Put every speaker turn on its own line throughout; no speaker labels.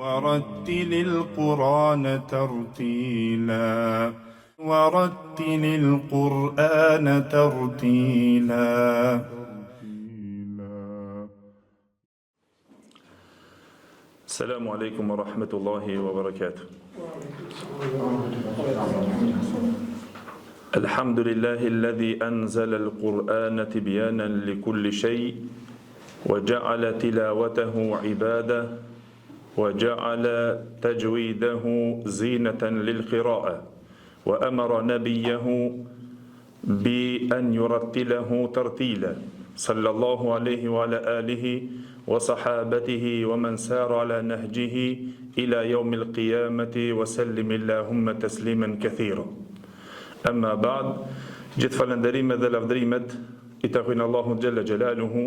ورتل القرآن ترتيلا ورتل القرآن ترتيلا.
السلام عليكم ورحمة الله وبركاته. الحمد لله الذي أنزل القرآن تبيانا لكل شيء وجعل تلاوته عبادة وجعل تجويده زينة للقراءة وأمر نبيه بأن يرتله ترتيلا صلى الله عليه وعلى آله وصحابته ومن سار على نهجه إلى يوم القيامة وسلم اللهم تسليما كثيرا. أما بعد، gjithë falënderimet dhe lavdrimet I takojnë Allahut xhalla xhelaluhu,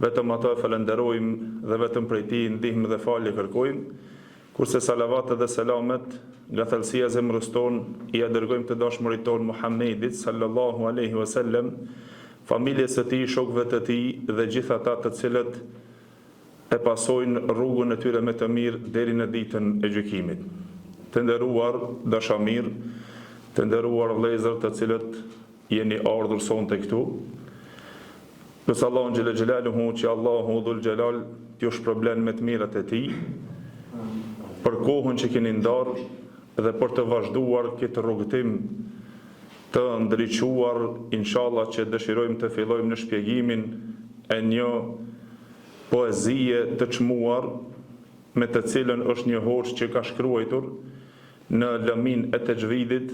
vetëm atë falenderojmë dhe vetëm prej Tij ndihmë dhe falje kërkojmë, kurse salavatet dhe selamet nga thellësia e zemrës tonë I dërgojmë të dashmurit tonë Muhammedit sallallahu alaihi wasallam, familjes së tij, shokëve të tij dhe gjithë ata të cilët e pasojnë rrugën e tyre me të mirë deri në ditën e gjykimit. Të nderuar dashamir, të nderuar vëllezër të cilët jeni ardhur sonte këtu, Nësë Allahun xhela xhelaluhu që Allahu dhul xhelal t'ju shpërblen me të mirat e Tij, për kohën që keni ndarë dhe për të vazhduar këtë rrugëtim të ndriçuar, inshallah që dëshirojmë të fillojmë në shpjegimin e një poezie të çmuar me të cilën është një hoxh që ka shkruar në lëmin e tajvidit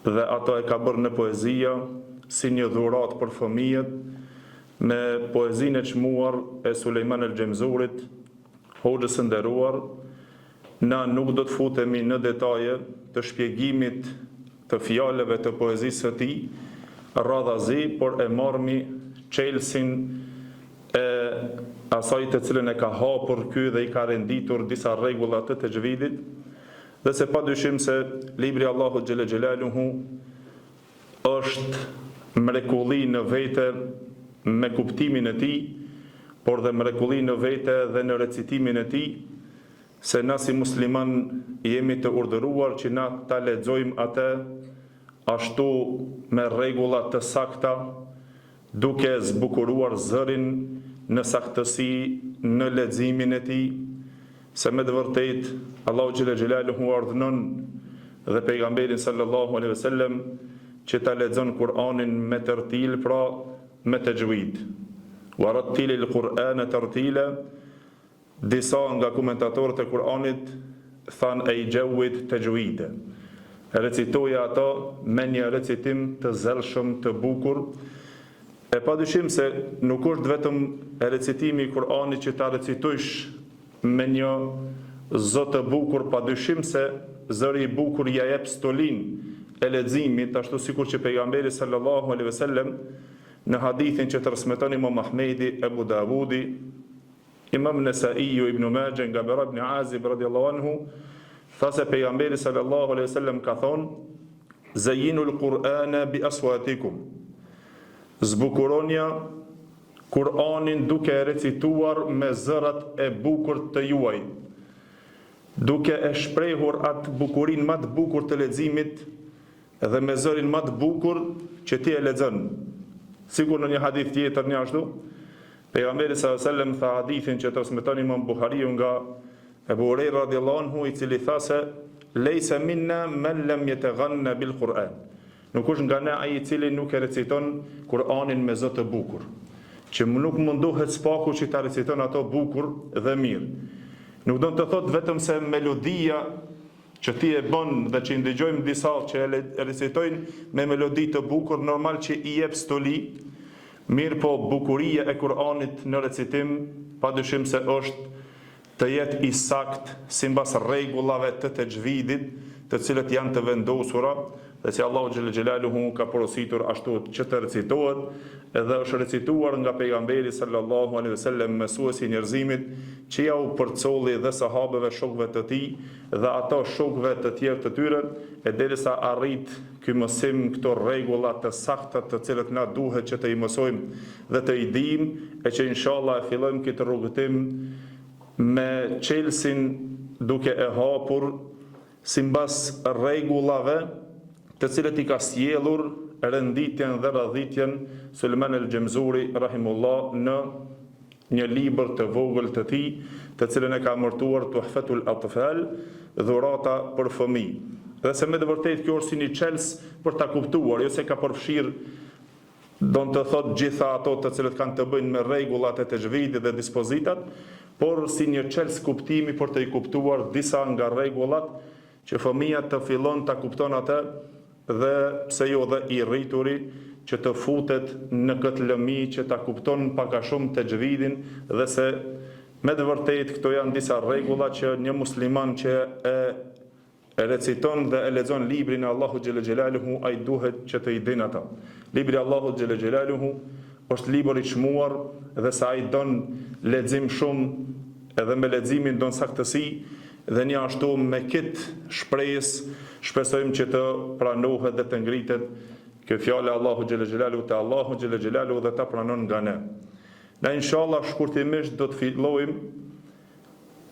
dhe ato e ka bërë në poezia si një dhurat për fëmijët me poezinë e çmuar e Sulejman el-Xhemzurit, hoxhës së nderuar. Na nuk do të futemi në detaje të shpjegimit të fjalëve të poezisë së tij radhazi, por e marrmi çelësin e asaj të cilën e ka hapur ky dhe I ka renditur disa rregulla të tajvidit, dhe se padyshim se libri Allahut xhela xhelaluhu është mrekulli në vete me kuptimin e tij, por dhe mrekulli në vete dhe në recitimin e tij, se na si musliman jemi të urdhëruar që na ta lexojmë atë ashtu me rregulla të sakta, duke zbukuruar zërin në saktësi në leximin e tij, se me të vërtetë Allahu xhela xhelaluhu urdhënon dhe pejgamberin sallallahu alaihi wasallam që ta lexon Kur'anin me tertil, pra me tajwid. Wa rattilil Qur'ana tartila. Disa nga komentatorët e Kur'anit thanë e I jawid tajwid. Recitoja ato me një recitim të zellshëm, të bukur. E padyshim se nuk është vetëm recitimi I Kur'anit që ta recitojsh me një zot të bukur, padyshim se zëri I bukur ja jep stolin e leximit, ashtu sikur që pejgamberi sallallahu alaihi wasallam në hadithin që transmeton Imam Ahmedi, Abu Davudi, Imam Nesai, Ibn Majah nga Bara ibn Azib radhiyallahu anhu, tha se pejgamberi sallallahu alaihi wasallam ka thonë: "Zayyinul Qur'ana bi aswatikum." Zbukuronja Kur'anin duke recituar me zërat e bukur të juaj, duke e shprehur atë bukurinë më të bukur të leximit dhe me zërin më të bukur që ti e lexon. Sigur në një hadith tjetër një ashtu, pejgamberi sallallahu alaihi wasallam tha hadithin që transmeton Imam Buhariu nga Abu Huraira radhiyallahu anhu, I cili tha se leysa minna man lam yataghanna bil Qur'an. Nuk është nga ne ai I cili nuk e reciton Kur'anin me zot të bukur, që nuk mundohet spaku që ta reciton ato bukur dhe mirë. Nuk do të thotë vetëm se melodia që ti e bën dhe që I ndëgjojmë disa që e recitojnë me melodi të bukur, normal që I jep stoli, mirë po bukuria e Kur'anit në recitim, padyshim se është të jetë I sakt sipas rregullave të tajvidit, të cilët janë të vendosura, dhe që Allahu xhela xhelaluhu ka porositur ashtu që të recitohet, edhe është recituar nga pejgamberi sallallahu alaihi wasallam, mësuesi I njerëzimit, që ja u përcolli dhe sahabeve, shokëve të tij dhe ato shokëve të tjerë të tyre, e derisa arrit ky mësim këto rregulla të sakta të cilët na duhet që të I mësojmë dhe të I dijmë, e që inshallah e fillojmë këtë rrugëtim me qelsin duke e hapur simbas rregullave të cilët i ka sjellur renditjen dhe radhitjen Sulejman el-Xemzuri rahimullah në një libër të vogël të tij, të cilën e ka emërtuar Tuhfatul Atfal, dhurata për fëmijë. Dhe se me të vërtetë kjo është si një çels për ta kuptuar, jo se ka përfshirë don të thot gjitha ato të cilët kanë të bëjnë me rregullat e tajvidit dhe dispozitat, por si një çels kuptimi për të i kuptuar disa nga rregullat që fëmia të fillon ta kupton atë dhe pse jo dhe i rrituri që të futet në këtë lëmi që ta kupton pak a shumë tajvidin dhe se me të vërtetë këto janë disa rregulla që një musliman që e reciton dhe e lexon librin e Allahut xhelle xhelaluhu, ai duhet që të i dinë ata. Libri i Allahut xhelle xhelaluhu është libër i çmuar dhe sa ai don lexim shumë edhe me leximin don saktësi dhe një ashtu me këtë shpresë shpresojmë që të pranohet dhe të ngritet kjo fjala Allahu xhelle xhelaluhu te Allahu xhelle xhelaluhu dhe ta pranon nga ne. Ne inshallah shkurtimisht do të fillojmë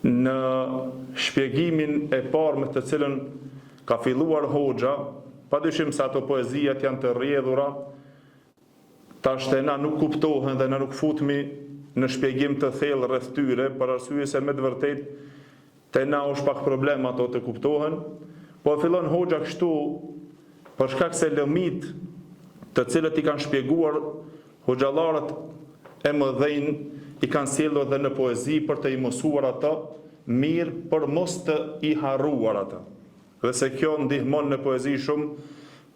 në shpjegimin e parë me të cilën ka filluar hoxha, padyshim se ato poezijat janë të rrjedhura, tash te na nuk kuptohen dhe na nuk futemi në shpjegim të thellë rreth tyre, për arsye se me të vërtetë te na është pak problem ato të kuptohen, po fillon hoxha kështu për shkak se lëmit të cilët i kanë shpjeguar hoxhallarët e mëdhenj i kanë sjellur edhe në poezi për të i mësuar ata mirë, për mos të i harruar ata. Dhe se kjo ndihmon në poezi shumë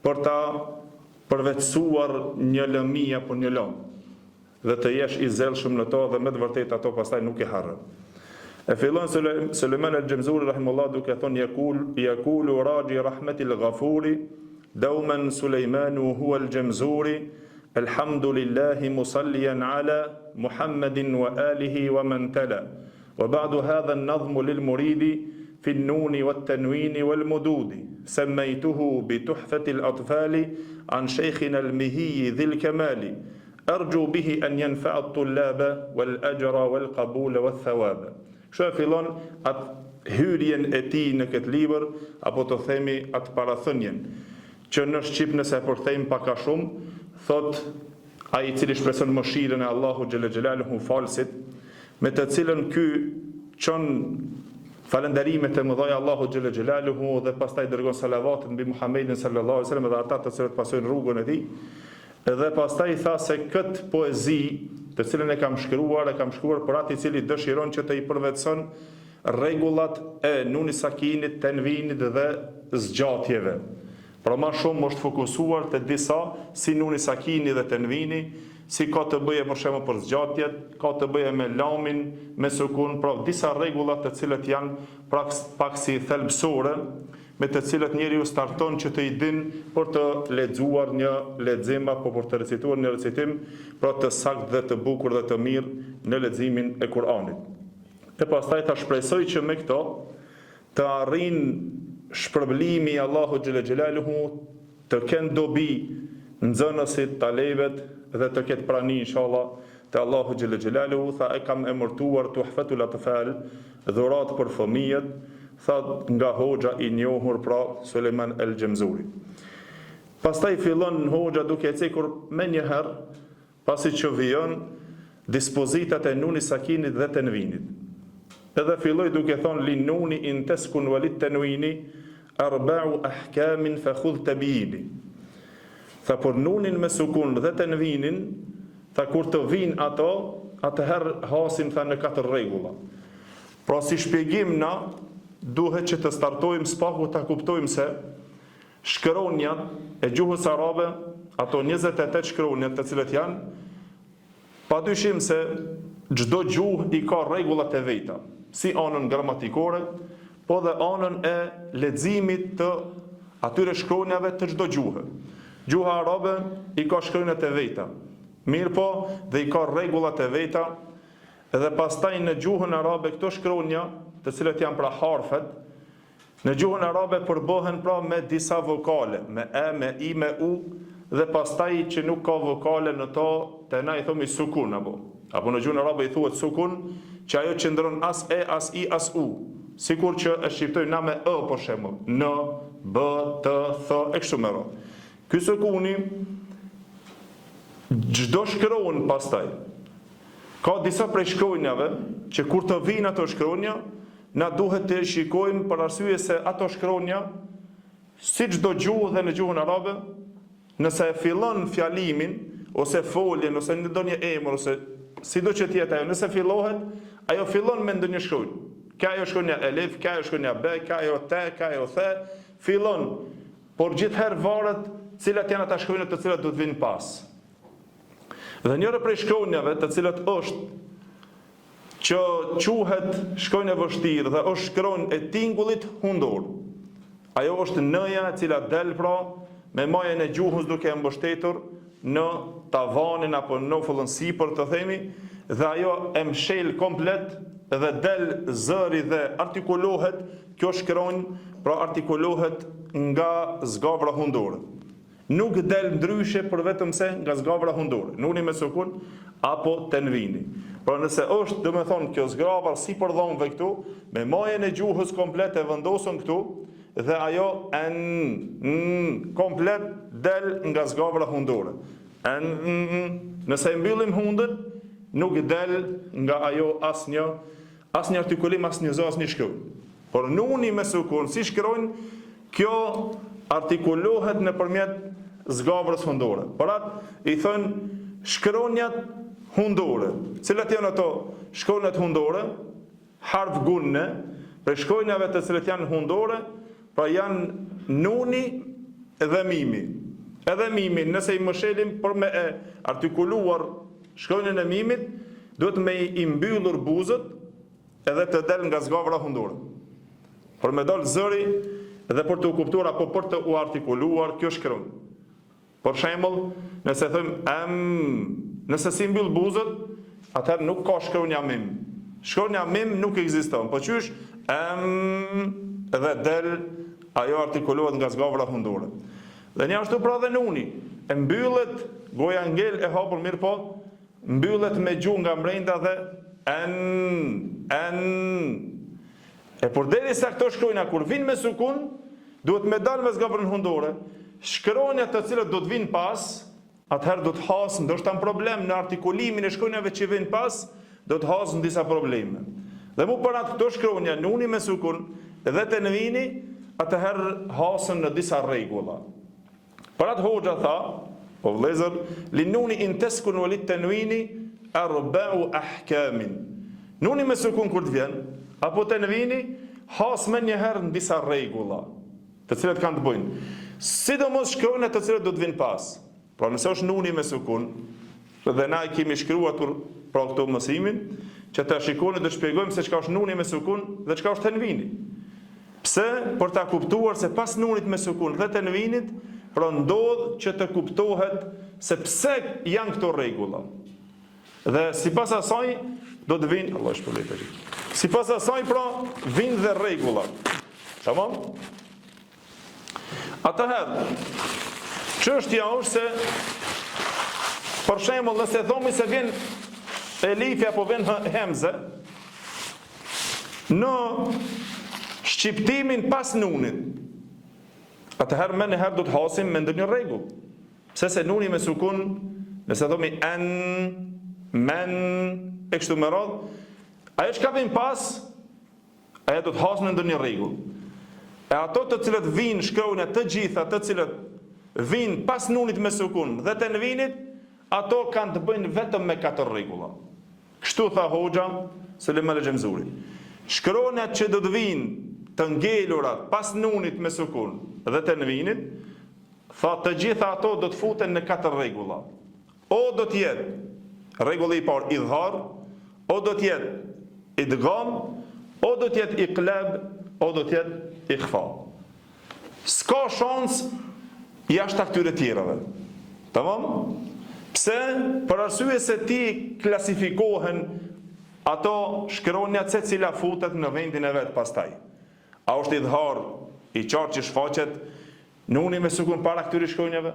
për ta përvetësuar një lëmi apo një lëm. Dhe të jesh i zellshëm në to dhe me të vërtetë ato pastaj nuk e harron. E fillon Sulejman el-Xemzuri rahimullah duke thonë yakulu raji rahmetil ghafuri dauman Sulejmanu huwa al-Xemzuri alhamdulillahi musalliyan ala Muhammadin wa alihi wa man tala. وبعد هذا النظم للمريد في النون والتنوين والمدود سميته بتحفة الأطفال عن شيخنا المهي ذي الكمال أرجو به أن ينفع الطلاب والأجر والقبول والثواب. Shë fillon atë hyrjen e tij në këtë libër, apo të themi atë parathënien, që në Shqip nëse e përthejmë pak a shumë, thot ai i cili shpreson mëshirën e Allahu xhelle xhelaluhu falsit, me të cilën ky çon falënderimet e mëdha Allahu xhelle xhelaluhu dhe pastaj dërgon salavatin mbi Muhamedit sallallahu alaihi wasallam dhe ata të cilët pasojnë rrugën e tij. Dhe pastaj tha se këtë poezi, të cilën e kam shkruar për atë i cili dëshiron që të i përvetëson rregullat e nuni sakinit, tenvinit dhe zgjatjeve. Pra ma shumë është fokusuar të disa si nuni sakini dhe tenvini, si ka të bëje për shembull për zgjatjet, ka të bëje me lamin, me sukun, pra disa rregullat të cilët janë pak si thelbësore, me të cilët njeriu starton që të i din për të lexuar një lexim apo për të recituar një recitim, pra të saktë dhe të bukur dhe të mirë në leximin e Kuranit. E pastaj ta shpresoj që me këto të arrin shpërblimi Allahu xhelle xhelaluhu, të kenë dobi nxënësit, talebet dhe të ketë prani inshallah te Allahu xhelle xhelaluhu. Tha e kam emërtuar Tuhfatul Atfal, dhurat për fëmijët, tha nga hoxha i njohur pra Sulejman el-Xemzuri. Pastaj fillon hoxha duke e cekur me njëherë, pasi që vijon dispozitat e nuni sakinit dhe tenvinit. Edhe filloi duke thonë li nuni in teskun walit tenwini arba'u ahkamin fa khudh tabini. Tha për nunin me sukun dhe tenvinin, tha kur të vinë ato, atëherë hasim tha në 4 rregulla. Pra si shpjegim na duhet që të startojmë spaku ta kuptojmë se shkronjat e gjuhës arabe, ato 28 shkronjat të cilët janë, padyshim se çdo gjuhë i ka rregullat e veta, si anën gramatikore, po dhe anën e leximit të atyre shkronjave të çdo gjuhë. Gjuha arabe i ka shkronjat e veta, mirë po dhe i ka rregullat e veta, edhe pastaj në gjuhën arabe këto shkronja, të cilët janë pra harfet, në gjuhën arabe përbohen pra me disa vokale, me e, me i, me u, dhe pastaj që nuk ka vokale në to, të na i thomi sukun apo. Apo në gjuhën arabe i thuhet sukun, që ajo qëndron as e, as i, as u. Sikur që e shqiptojmë na me ë për shembull, n, b, t, th, e kështu me radhë. Ky sukuni çdo shkronjë pastaj ka disa prej shkronjave që kur të vinë ato shkronja, na duhet të shikojmë për arsye se ato shkronja, si çdo gjuhë dhe në gjuhën arabe, nëse e fillon fjalimin, ose foljen, ose në ndonjë emër, ose sido që tjetë ajo, nëse fillohet, ajo fillon me ndonjë shkronjë. Ka ajo shkronja elif, ka ajo shkronja be, ka ajo te, ka ajo the, fillon, por gjithherë varet cilat janë ata shkronjat të cilat do të vinë pas. Dhe njëra prej shkronjave të cilat është që quhet shkronjë e vështirë dhe është shkronjë e tingullit hundor. Ajo është n-ja e cila del pra me majën e gjuhës duke e mbështetur në tavanin apo në fullën sipër të themi, dhe ajo e mshel komplet dhe del zëri dhe artikulohet, kjo shkronjë pra artikulohet nga zgavra hundore. Nuk del ndryshe për vetëm se nga zgavra hundore, nuni me sukun apo tenvini. Pra nëse është, dhe me thonë, kjo zgravar si për dhomëve këtu, me majën e gjuhës komplet e vendosën këtu, dhe ajo komplet del nga zgavra hundore. Nëse mbyllim hundën, nuk del nga ajo asnjë artikulim, asnjë zë, asnjë shkronjë. Por nuni me sukun, si shkronjë, kjo artikulohet nëpërmjet zgavrës hundore. Por atë i thënë shkronjat hundore. Cilat janë ato shkronjat hundore? Harf gunne, për shkronjave të cilat janë hundore, pra janë nuni dhe mimi. Edhe mimi, nëse i mëshelim për me e artikuluar shkronjën e mimit, duhet me i mbyllur buzët edhe të del nga zgavra hundore. Për me dal zëri edhe për të u kuptuar apo për të u artikuluar kjo shkronjë. Për shembull, nëse thëmë nëse si mbyll buzët, atëherë nuk ka shkronja mim. Shkronja mim nuk ekziston, po qysh edhe del ajo artikulohet nga zgavra hundore. Dhe një ashtu pra dhe nuni, e mbyllet goja ngel e hapur mirë po, mbyllet me gjuhë nga mbrenda dhe E përderisa këto shkronja kur vinë me sukun, duhet me dalë me zgavrën hundore. Shkronjat të cilët do të vinë pas, atëherë do të hasë, ndoshta në problem në artikulimin e shkronjave që vinë pas, do të hasë në disa probleme. Dhe mu për atë këto shkronja, nuni me sukun dhe tenvini, atëherë hasën në disa rregulla. Për atë hoxha tha, o vëllezër, li nuni in teskun u lit tenvini arba'u ahkamin. Nuni me sukun kur të vjen, apo tenvini, hasë me njëherë në disa rregulla, të cilat kanë të bëjnë. Sidomos shkronjat të cilat do të vinë pas. Pra nëse është nuni me sukun, dhe na i kemi shkruatur pra këto mësimin, që të shikoni dhe të shpjegojmë se çka është nuni me sukun dhe çka është tenvini. Pse? Për ta kuptuar se pas nunit me sukun dhe tenvinit, pra ndodh që të kuptohet se pse janë këto rregulla. Dhe sipas asaj do të vinë, Allah shpëlbej. Sipas asaj pra vinë dhe rregulla. Tamam? Atëherë, çështja është se për shembull nëse thomi se vjen elifi apo vjen hemze në shqiptimin pas nunit, atëherë me njëherë do të hasim me ndonjë rregull. Pse se nuni me sukun, nëse thomi men, e kështu me radhë, ajo që ka vjen pas, ajo do të hasim me ndonjë rregull. E ato të cilët vinë shkronja të gjitha, të cilët vinë pas nunit me sukun dhe tenvinit, ato kanë të bëjnë vetëm me 4 rregulla. Kështu tha hoxha Sulejman al-Xhamzuri. Shkronjat që do të vinë të ngelurat pas nunit me sukun dhe tenvinit, tha të gjitha ato do të futen në 4 rregulla. O do të jetë rregulli i parë idhar, o do të jetë idgham, o do të jetë iqlab, o do të jetë ikhfa. S'ka shans jashtë këtyre tjerave. Tamam? Pse? Për arsye se ti klasifikohen ato shkronjat se cila futet në vendin e vet pastaj. A është idhar i qartë që shfaqet nuni me sukun para këtyre shkronjave?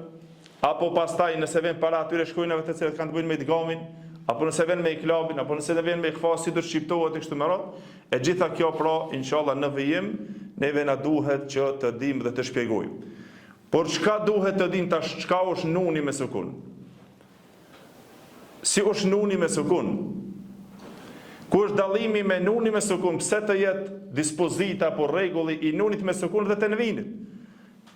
Apo pastaj nëse vjen para atyre shkronjave të cilat kanë të bëjnë me idgamin, apo nëse vjen me iklabin, apo nëse vjen me ikhfa, si do shqiptohet e kështu me radhë, e gjitha kjo pra, inshallah në vijim, neve na duhet që të dim dhe të shpjegojmë. Por çka duhet të dim tash, çka është nuni me sukun? Si është nuni me sukun? Ku është dallimi me nuni me sukun? Pse të jetë dispozita apo rregulli i nunit me sukun dhe tenvinit?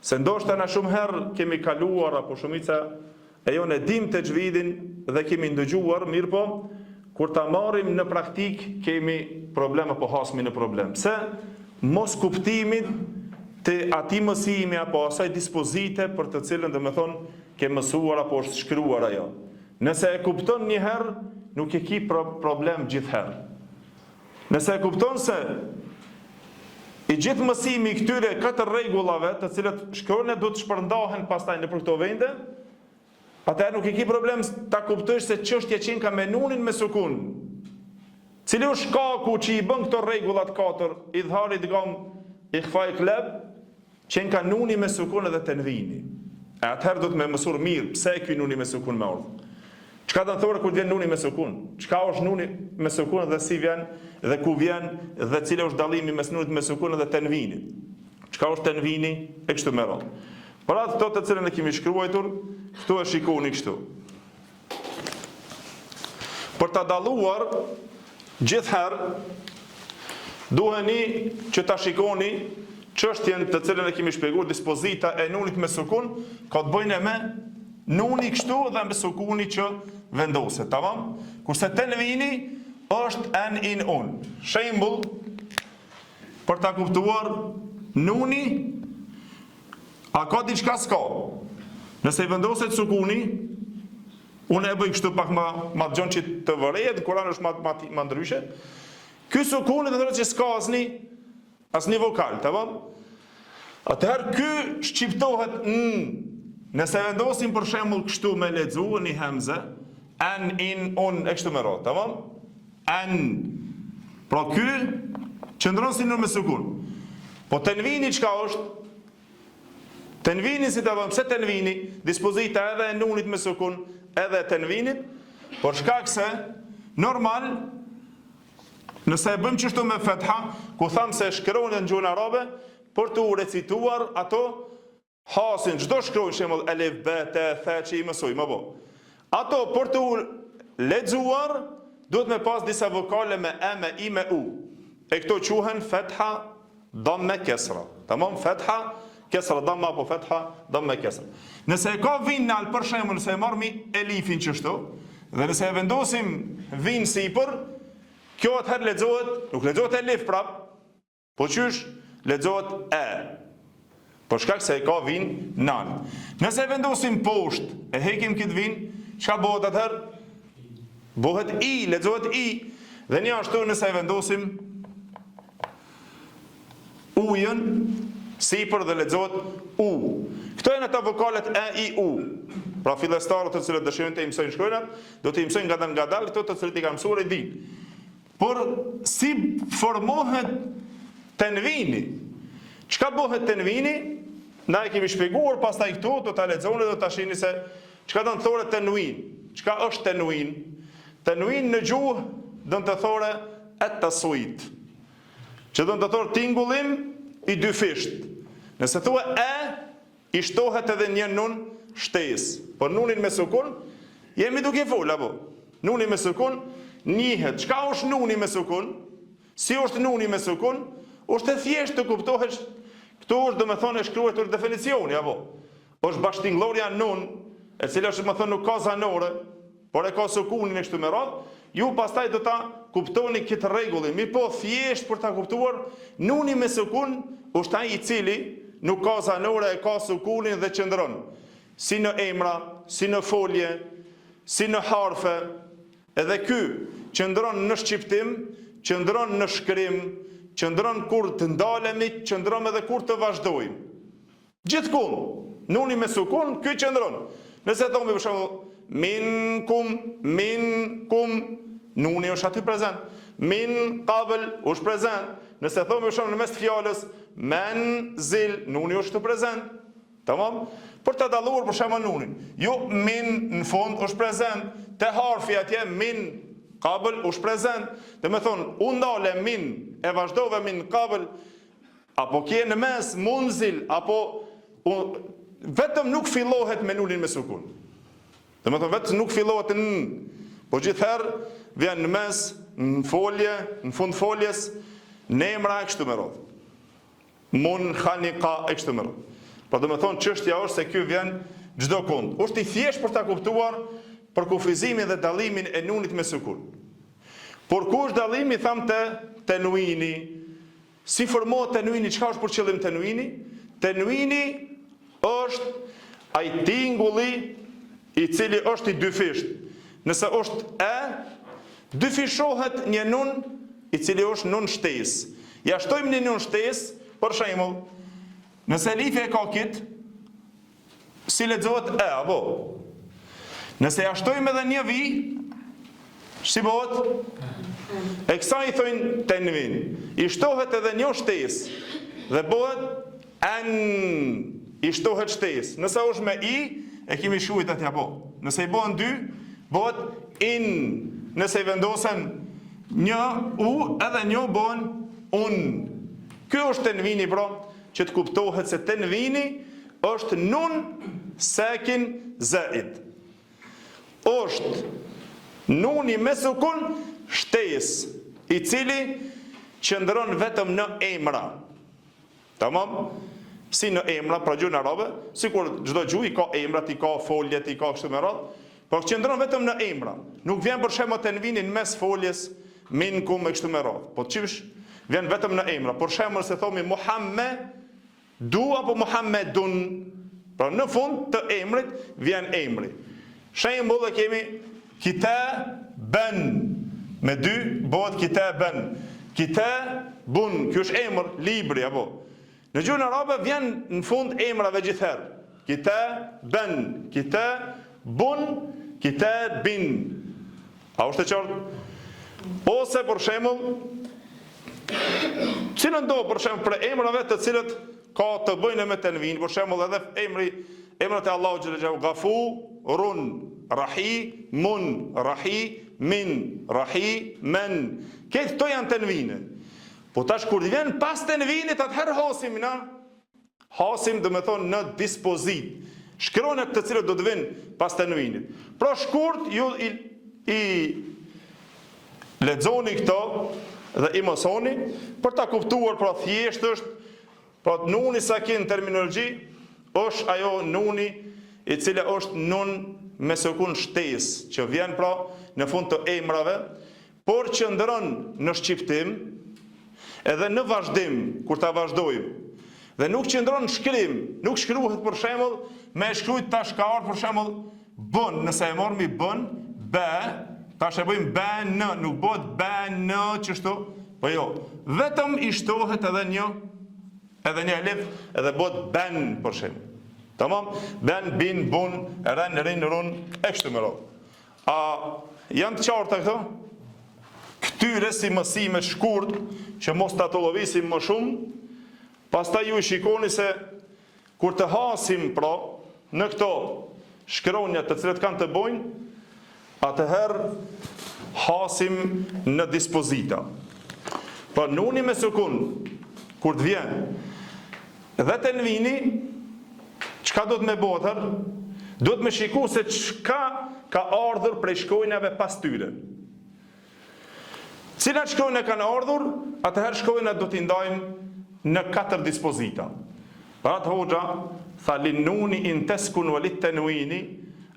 Se ndoshta na shumë herë kemi kaluar apo shumica e jo ne dim të gjvidin dhe kemi ndëgjuar, mirë po, kur ta marrim në praktik kemi problem apo hasmi në problem. Pse? Mos kuptimit të ati mësimi apo asaj dispozite për të cilën dhe me thonë ke mësuar apo është shkruar ajo. Nëse e kupton një herë, nuk e ki problem gjithherë. Nëse e kupton se i gjithë mësimi i këtyre 4 rregullave, të cilët shkruan do të shpërndahen pastaj në për këto vende, atëherë nuk e ki problem ta kuptosh se çështja që ka me nunin me sukun. Cili është shkaku që i bën këto rregullat 4, idhari, idgham, ikhfa, iklab, që ka nuni me sukun edhe tenvini. E atëherë do të me mësur mirë pse e ky nuni me sukun me urdhë. Çka do të thotë kur vjen nuni me sukun? Çka është nuni me sukun dhe si vjen dhe ku vjen dhe cili është dallimi mes nunit me sukun dhe tenvinit? Çka është tenvini e kështu me radhë. Për ato të cilën e kemi shkruar, këtu e shikoni kështu. Për ta dalluar gjithherë duheni që ta shikoni çështjen të cilën e kemi shpjeguar, dispozita e nunit me sukun ka të bëjnë me nuni kështu dhe me sukuni që vendoset, tamam? Kurse tenvini është an in un. Shembull, për ta kuptuar nuni, a ka diçka s'ka? Nëse i vendoset sukuni, unë e bëj kështu pak ma gjon që të vërejet, Kurani është ma ndryshe. Ky sukuni dhe thotë që s'ka asni vokal, tamam? Atëherë ky shqiptohet Nëse vendosim për shembull kështu me lexu një hemze, an in un e kështu me radhë, tamam? An. Pra ky qëndron si në me sukun. Po tenvini çka është? Tenvini si ta them, pse tenvini? Dispozita edhe e nunit me sukun, edhe e tenvinit, por shkak se normal nëse e bëjmë kështu me fetha, ku tham se shkruan në gjuhën arabe për të u recituar ato hasin, çdo shkruajnë shembull alif, b, t, th që i mësoj, më bo. Ato për të lexuar duhet me pas disa vokale me e, me i, me u. E këto quhen fetha, dhamme, kesra. Tamam, fetha, kesra, dhamme apo fetha, dhamme, kesra. Nëse e ka vinal për shembull, nëse e marrmi elifin çështu, dhe nëse e vendosim vin sipër, kjo atëherë lexohet, nuk lexohet elif prap, po qysh lexohet e. Por shkak se e ka vin nal. Nëse vendosim poshtë, e hekim këtë vin, çka bëhet atëherë? Bëhet i, lexohet i. Dhe një ashtu nëse e vendosim ujën sipër dhe lexohet u. Këto janë ata vokalet e, i, u. Pra fillestarët të cilët dëshirojnë të mësojnë shkronjat, do të mësojnë ngadalë këto të cilët i kanë mësuar e din. Por si formohet tenvini? Çka bëhet tenvini? Na e kemi shpjeguar pastaj këtu, do ta lexoni dhe do ta shihni se çka do të thotë tenwin. Çka është tenwin? Tenwin në gjuhë do të thotë at-taswit. Që do të thotë tingullim i dy fisht. Nëse thua e, i shtohet edhe një nun shtesë. Por nunin me sukun jemi duke fol apo? Nuni me sukun njihet. Çka është nuni me sukun? Si është nuni me sukun? Është e thjeshtë të kuptohesh. Këtu është do me thonë e shkruar definicioni, apo? Është bashkëtingëllorja nun, e cila është më thonë nuk ka zanore, por e ka sukunin e kështu me radhë, ju pastaj do ta kuptoni këtë rregullin. Mirë po, thjesht për ta kuptuar, nuni me sukun është ai i cili nuk ka zanore, e ka sukunin dhe qëndron. Si në emra, si në folje, si në harfe, edhe ky qëndron në shqiptim, qëndron në shkrim, qëndron kur të ndalemi, qëndron edhe kur të vazhdojmë. Gjithkund, nuni me sukun, ky qëndron. Nëse thonë për shembull minkum, nuni është aty prezent. Min qabl është prezent. Nëse thonë për shembull në mes të fjalës menzil, nuni është prezent. Tamam?
për të dalluar për shembull nunin. Jo min në fund është prezent, te harfi atje min qabl është prezent. Do të thonë, u ndale min e vazhdove min qabl, apo kje në mes munzil, apo vetëm nuk fillohet me nunin me sukun. Do të thonë vetëm nuk fillohet në, po gjithherë vjen në mes, në folje, në fund foljes, në emra e kështu me radhë. Mun khanika e kështu me radhë. Pra do të thonë çështja është se ky vjen çdo kund. Është i thjeshtë për ta kuptuar për kufizimin dhe dallimin e nunit me sukun. Por ku është dallimi, tham te tenuini? Si formohet tenuini? Çka është për qëllim tenuini? Tenuini është ai tingulli i cili është i dyfisht. Nëse është e, dyfishohet një nun i cili është nun shtesë. Ja shtojmë një nun shtesë, për shembull, nëse elifi e ka kit, si lexohet e apo? Nëse ja shtojmë edhe një vi, si bëhet? E kësaj i thojnë tenvin. I shtohet edhe një shtesë dhe bëhet an, i shtohet shtesë. Nëse është me i, e kemi shkruajt atje apo. Nëse i bëhen dy, bëhet in. Nëse i vendosen një u, edhe një bëhen un. Ky është tenvini, pra, që të kuptohet se tenvini është nun sakin zaid. Është nuni me sukun shtesë, i cili qëndron vetëm në emra. Tamam? Si në emra, pra gjuhën arabe, sikur çdo gjuhë i ka emrat, i ka foljet, i ka kështu me radhë, por qëndron vetëm në emra. Nuk vjen për shembull tenvini në mes foljes, minkum e kështu me radhë. Po çish vjen vetëm në emra. Për shembull se thomi Muhammed du apo Muhammedun, pra në fund të emrit vjen emri. Shembull e kemi kitaben, me dy bëhet kitaben. Kitabun, ky është emër, libri apo. Në gjuhën arabe vjen në fund emrave gjithherë. Kitaben, kitabun, kitabin. A është e qartë? Ose për shembull, cilën do për shembull për emrave të cilët ka të bëjnë me tenvin, për shembull edhe emrat e Allahu xhallahu xhallahu, Ghafurun, Rahimun, Rahimin, Rahimen. Këto to janë tenvine. Po tash kur vjen pas tenvinit, atëherë hasim na. Hasim do të thonë në dispozit. Shkronjat të cilët do të vinë pas tenvinit. Pra shkurt ju i lexoni këto dhe i mësoni për ta kuptuar, pra thjesht është, pra nuni sakin terminologji është ajo nuni i cila është nun me sukun shtesë, që vjen pra në fund të emrave, por që ndron në shqiptim edhe në vazhdim kur ta vazhdojmë. Dhe nuk qëndron në shkrim, nuk shkruhet për shembull me shkruajt tashkar, për shembull bën, nëse e mormi bën, be, tash e bëjmë ben në, nuk bëhet ben në çështu, po jo. Vetëm i shtohet edhe një elif, edhe bëhet ben për shembull. Tamam? Ben, bin, bun, ren, rin, run, e kështu me radhë. A janë të qarta këto? Këtyre si mësime shkurt, që mos ta tollovisim më shumë, pastaj ju i shikoni se kur të hasim pra në këto shkronjat të cilat kanë të bojnë, atëherë hasim në dispozita. Pa nuni me sukun, kur të vjen, dhe tenvini, çka do të me botër? Do të me shiku se çka ka ardhur prej shkronjave pas tyre. Cilat shkronja kanë ardhur, atëherë shkronjat do t'i ndajmë në 4 dispozita. Parat hoxha, tha linnuni in teskun walit tenwini,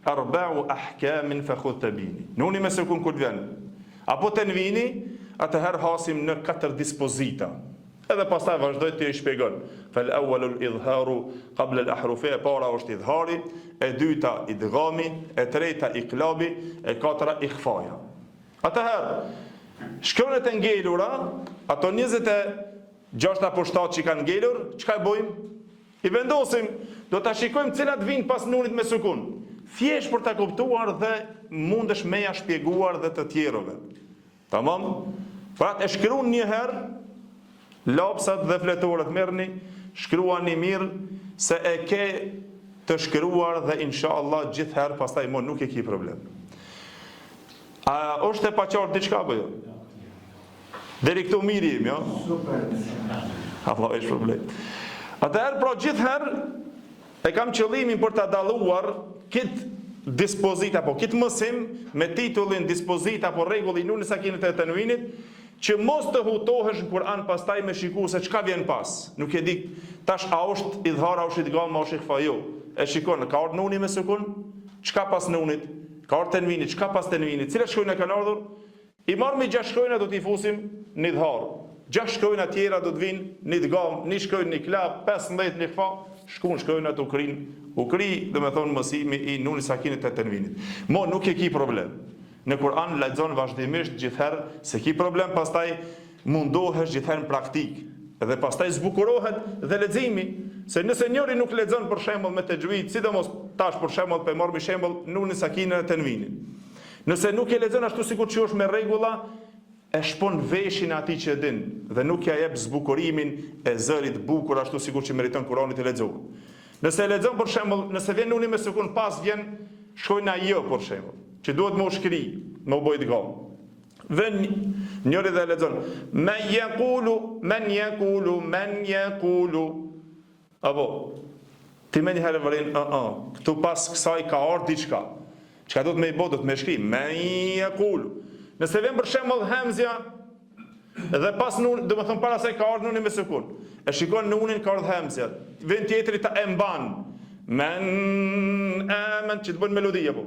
arba'u ahkamin fa khudh tabini. Nuni me sukun kur vjen. Apo tenvini, atëherë hasim në 4 dispozita. Edhe pastaj vazhdoj të i shpjegon. Fal awwalul idharu qabla al ahrufi, e para është idhari, e dyta idghami, e treta iqlabi, e katra ikhfaja. Atëherë, shkronjat e ngelura, ato 26 apo 7 që kanë ngelur, çka e bëjmë? I vendosim, do ta shikojmë cilat vijnë pas nunit me sukun. Thjesht për ta kuptuar dhe mundesh me ja shpjeguar dhe të tjerëve. Tamam? Pra e shkruan një herë, lapsat dhe fletorët merrni, shkruani mirë se e ke të shkruar dhe inshallah gjithherë pastaj mo nuk e ki problem. A është e paqartë diçka apo jo? Deri këtu mirë jemi, jo? Allah është problem. Atëherë pra gjithherë e kam qëllimin për ta dalluar këtë dispozita apo këtë mësim me titullin dispozita apo rregull i nunit sakinit e tenvinit, që mos të hutohesh në Kur'an pastaj me shikuar se çka vjen pas. Nuk e di tash a është idhar, a është idgham, a është ikhfa, jo. E shikon, ka ardhur nuni me sukun, çka pas nunit, ka ardhur tenvini, çka pas tenvinit, cilat shkojnë kanë ardhur? I marrëm 6 shkojna do t'i fusim në idhar. 6 shkojna tjera do të vinë në idgham, një shkojnë në klab, 15 në ikhfa, shkojnë të u kri, dhe me thonë mësimi i nunit sakinit e tenvinit. Mo nuk e ki problem. Në Kur'an lexon vazhdimisht gjithherë se ki problem, pastaj mundohesh gjithherë në praktik. Dhe pastaj zbukurohet dhe leximi, se nëse njëri nuk lexon për shembull me tajwid, sidomos tash për shembull pe marrë shembull nunin sakinën e tenvinit. Nëse nuk e lexon ashtu sikur që është me rregulla, e shpon veshin atij që e din dhe nuk ja jep zbukurimin e zërit bukur ashtu sikur që meriton Kur'ani të lexohet. Nëse e lexon për shembull, nëse vjen nuni me sukun pas vjen shkojna jo për shembull, që duhet më shkri, më bojt gam. Vën njëri dhe lexon men yaqulu. Apo ti më një herë vërin, këtu pas kësaj ka ardhur diçka. Çka do të më i bëj, do të më shkri men yaqulu. Nëse vjen për shembull hamzja dhe pas nun, do të thon para se ka ardhur nuni me sukun. E shikon nunin ka ardhur hamzja. Vjen tjetri ta e mban. Men aman, që të bën melodi apo.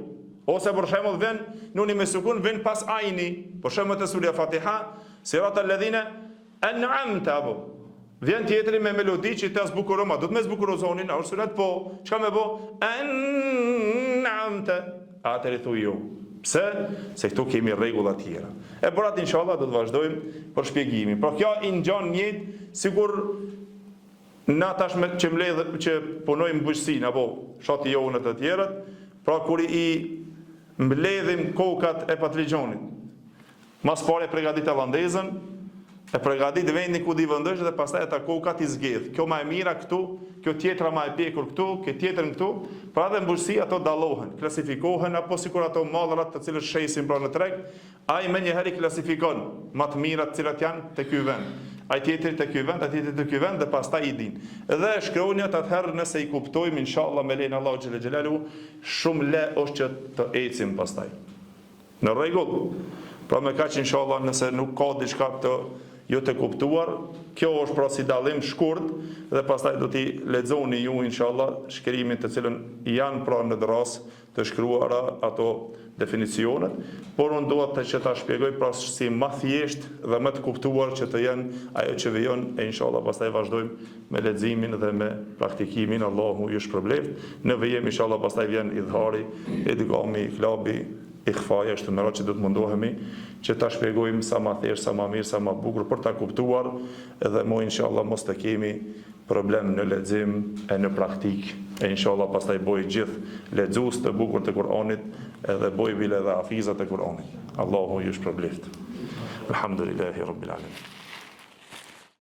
Ose për shembull vjen nuni me sukun, vjen pas ajni, për shembull te surja Fatiha, siratal ladhina an'amta apo. Vjen tjetri me melodi që të zbukuroma, do të më zbukurozonin, a surat po, çka më bë? An'amta. Atëri thu jo. Pse? Se këtu kemi rregulla të tjera. E bërat inshallah do të vazhdojmë për shpjegimin. Por kjo i ngjan njëjtë sikur na tash me që mbledh që punojmë bujqësinë apo shati jo në të tjerët, pra kur i mbledhim kokat e patligjonit. Mas pare pregadit e landezën, e pregadit vendin ku di vëndësh dhe pastaj ata kokat i zgjedh. Kjo ma e mira këtu, kjo tjetra ma e pjekur këtu, kjo tjetër këtu, pra dhe mbërsi ato dalohen, klasifikohen, apo sikur ato madhrat të cilët shesin pra në treg, a i me njëheri klasifikon ma të mirat cilat janë të ky vend. A i tjetëri të ky vend, a tjetëri të ky vend, dhe pastaj i din. Dhe shkronjat atëherë nëse i kuptojmë, inshallah me lejnë Allah Gjellë Gjellalu, shumë le është që të ecim pastaj. Në rregull, pra me kaq inshallah nëse nuk ka diçka të jo të kuptuar, kjo është pra si dallim shkurt dhe pastaj do t'i lexoni ju inshallah shkrimin të cilën janë pra në dras të shkruara ato definicionet, por unë dua të që ta shpjegoj pra si më thjesht dhe më të kuptuar që të jenë ajo që vijon, e inshallah pastaj vazhdojmë me leximin dhe me praktikimin. Allahu ju shpërbleft. Në vijim inshallah pastaj vjen idhari, idghami, iklabi, ikhfaja, është të mëra që do të mundohemi që ta shpjegojmë sa më thjesht, sa më mirë, sa më bukur për ta kuptuar edhe mo inshallah mos të kemi problem në lexim e në praktik. E inshallah pastaj boj gjithë lexues të bukur të Kur'anit edhe boj bile dhe hafizat e Kur'anit. Allahu ju shpërbleft. Alhamdulillahi rabbil alamin.